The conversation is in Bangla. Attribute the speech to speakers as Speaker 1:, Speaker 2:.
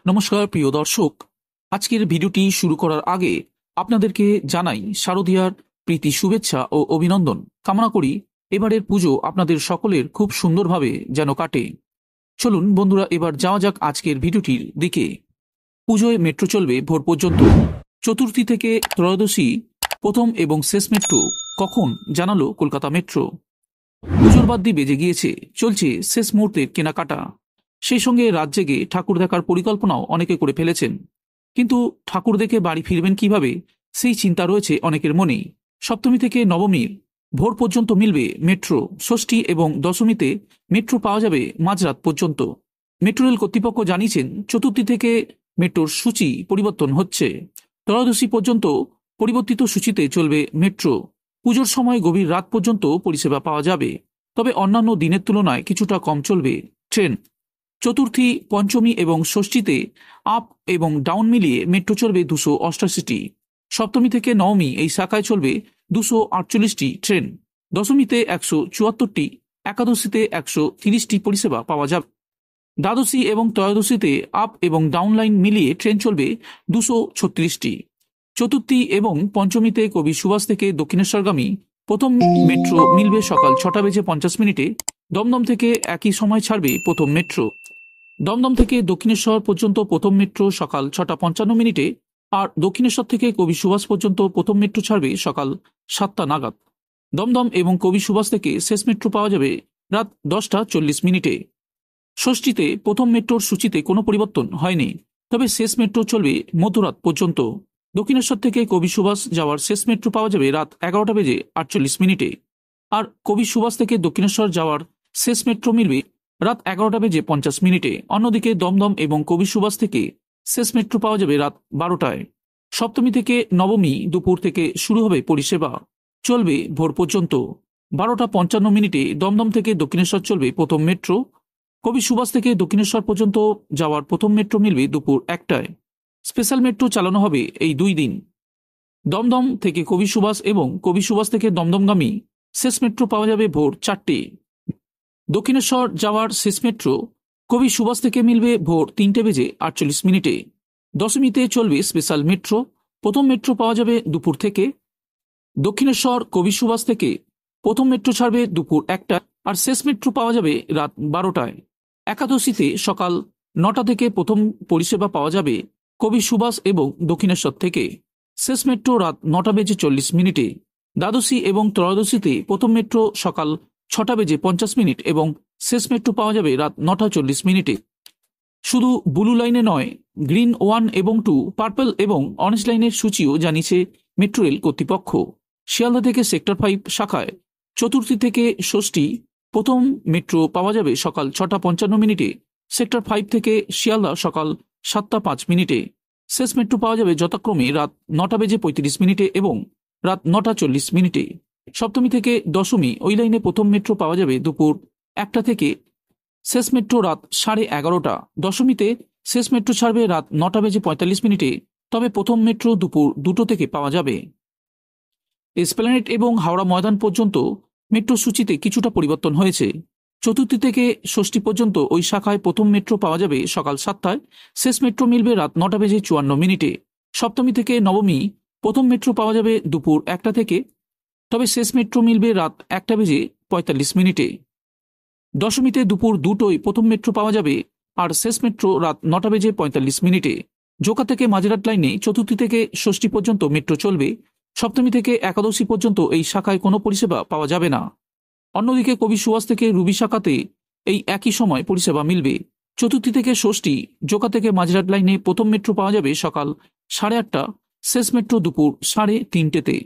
Speaker 1: নমস্কার প্রিয় দর্শক, আজকের ভিডিওটি শুরু করার আগে আপনাদেরকে জানাই শারদীয়ার প্রীতি শুভেচ্ছা ও অভিনন্দন। কামনা করি এবারের পুজো আপনাদের সকলের খুব সুন্দরভাবে যেন কাটে। চলুন বন্ধুরা, এবার যাওয়া যাক আজকের ভিডিওটির দিকে। পুজোয় মেট্রো চলবে ভোর পর্যন্ত। চতুর্থী থেকে ত্রয়োদশী প্রথম এবং শেষ মেট্রো কখন জানালো কলকাতা মেট্রো। পুজোর বাদ্যি বেজে গিয়েছে, চলছে শেষ মুহূর্তের কেনাকাটা। সেই সঙ্গে রাত জেগে ঠাকুর দেখার পরিকল্পনাও অনেকে করে ফেলেছেন, কিন্তু ঠাকুর দেখে বাড়ি ফিরবেন কিভাবে সেই চিন্তা রয়েছে অনেকের মনেই। সপ্তমী থেকে নবমীর ভোর পর্যন্ত মিলবে মেট্রো, ষষ্ঠী এবং দশমীতে মেট্রো পাওয়া যাবে মাঝরাত পর্যন্ত। মেট্রো রেল কর্তৃপক্ষ জানিয়েছেন চতুর্থী থেকে মেট্রোর সূচি পরিবর্তন হচ্ছে। ত্রয়োদশী পর্যন্ত পরিবর্তিত সূচিতে চলবে মেট্রো। পুজোর সময় গভীর রাত পর্যন্ত পরিষেবা পাওয়া যাবে, তবে অন্যান্য দিনের তুলনায় কিছুটা কম চলবে ট্রেন। চতুর্থী, পঞ্চমী এবং ষষ্ঠীতে আপ এবং ডাউন মিলিয়ে মেট্রো চলবে 288টি। সপ্তমী থেকে নবমী এই শাখায় চলবে 248টি ট্রেন। দশমীতে 174টি, একাদশীতে 130টি পরিষেবা পাওয়া যাবে। দ্বাদশী এবং ত্রয়োদশীতে আপ এবং ডাউন লাইন মিলিয়ে ট্রেন চলবে 236টি। চতুর্থী এবং পঞ্চমীতে কবি সুভাষ থেকে দক্ষিণেশ্বরগামী প্রথম মেট্রো মিলবে সকাল 6:50। দমদম থেকে একই সময় ছাড়বে প্রথম মেট্রো। দমদম থেকে দক্ষিণেশ্বর পর্যন্ত প্রথম মেট্রো সকাল 6:55, আর দক্ষিণেশ্বর থেকে কবি সুভাষ পর্যন্ত প্রথম মেট্রো ছাড়বে সকাল 7টা নাগাদ। দমদম এবং কবি সুভাষ থেকে শেষ মেট্রো পাওয়া যাবে রাত 10:40। ষষ্ঠীতে প্রথম মেট্রোর সূচিতে কোনো পরিবর্তন হয়নি, তবে শেষ মেট্রো চলবে মধ্যরাত পর্যন্ত। দক্ষিণেশ্বর থেকে কবি সুভাষ যাওয়ার শেষ মেট্রো পাওয়া যাবে রাত 11:48, আর কবি সুভাষ থেকে দক্ষিণেশ্বর যাওয়ার শেষ মেট্রো মিলবে রাত 11:50। অন্যদিকে দমদম এবং কবি সুভাষ থেকে শেষ মেট্রো পাওয়া যাবে রাত 12টায়। সপ্তমী থেকে নবমী দুপুর থেকে শুরু হবে পরিষেবা, চলবে ভোর পর্যন্ত। 12:55 দমদম থেকে দক্ষিণেশ্বর চলবে প্রথম মেট্রো। কবি সুভাষ থেকে দক্ষিণেশ্বর পর্যন্ত যাওয়ার প্রথম মেট্রো মিলবে দুপুর 1টায়। স্পেশাল মেট্রো চালানো হবে এই 2 দিন। দমদম থেকে কবি সুভাষ এবং কবি সুভাষ থেকে দমদমগামী শেষ মেট্রো পাওয়া যাবে ভোর 4টে। দক্ষিণেশ্বর যাওয়ার শেষ মেট্রো কবি সুভাষ থেকে মিলবে ভোর 3:48। দশমীতে চলবে স্পেশাল মেট্রো। প্রথম মেট্রো পাওয়া যাবে দুপুর থেকে। দক্ষিণেশ্বর কবি সুভাষ থেকে প্রথম মেট্রো ছাড়বে দুপুর 1টা, আর শেষ মেট্রো পাওয়া যাবে রাত 12টায়। একাদশীতে সকাল 9টা থেকে প্রথম পরিষেবা পাওয়া যাবে কবি সুভাষ এবং দক্ষিণেশ্বর থেকে। শেষ মেট্রো রাত 9:40। দ্বাদশী এবং ত্রয়োদশীতে প্রথম মেট্রো সকাল 6:50 এবং শেষ মেট্রো পাওয়া যাবে রাত 9:40। শুধু ব্লু লাইনে নয়, গ্রিন 1 এবং 2, পার্পল এবং অরেঞ্জ লাইনের সূচিও জানিয়েছে মেট্রো রেল কর্তৃপক্ষ। শিয়ালদা থেকে সেক্টর 5 শাখায় চতুর্থী থেকে ষষ্ঠী প্রথম মেট্রো পাওয়া যাবে সকাল 6:55। সেক্টর 5 থেকে শিয়ালদা সকাল 7:05। শেষ মেট্রো পাওয়া যাবে যথাক্রমে রাত 9:35 এবং রাত 9:40। সপ্তমী থেকে দশমী ওই লাইনে প্রথম মেট্রো পাওয়া যাবে দুপুর 1টা থেকে। শেষ মেট্রো রাত 11:30। দশমীতে শেষ মেট্রো ছাড়বে রাত 9:45, তবে প্রথম মেট্রো দুপুর 2টো থেকে পাওয়া যাবে। এসপ্ল্যানেড এবং হাওড়া ময়দান পর্যন্ত মেট্রো সূচিতে কিছুটা পরিবর্তন হয়েছে। চতুর্থী থেকে ষষ্ঠী পর্যন্ত ওই শাখায় প্রথম মেট্রো পাওয়া যাবে সকাল 7টায়। শেষ মেট্রো মিলবে রাত 9:54। সপ্তমী থেকে নবমী প্রথম মেট্রো পাওয়া যাবে দুপুর 1টা থেকে, তবে শেষ মেট্রো মিলবে রাত 1:45। দশমীতে দুপুর 2টোয় প্রথম মেট্রো পাওয়া যাবে, আর শেষ মেট্রো রাত 9:45। জোকা থেকে মাঝরাট লাইনে চতুর্থী থেকে ষষ্ঠী পর্যন্ত মেট্রো চলবে। সপ্তমী থেকে একাদশী পর্যন্ত এই শাখায় কোনো পরিষেবা পাওয়া যাবে না। অন্যদিকে কবি সুভাষ থেকে রুবি শাখাতে এই একই সময় পরিষেবা মিলবে। চতুর্থী থেকে ষষ্ঠী জোকা থেকে মাঝরাট লাইনে প্রথম মেট্রো পাওয়া যাবে সকাল 8:30, শেষ মেট্রো দুপুর 3:30।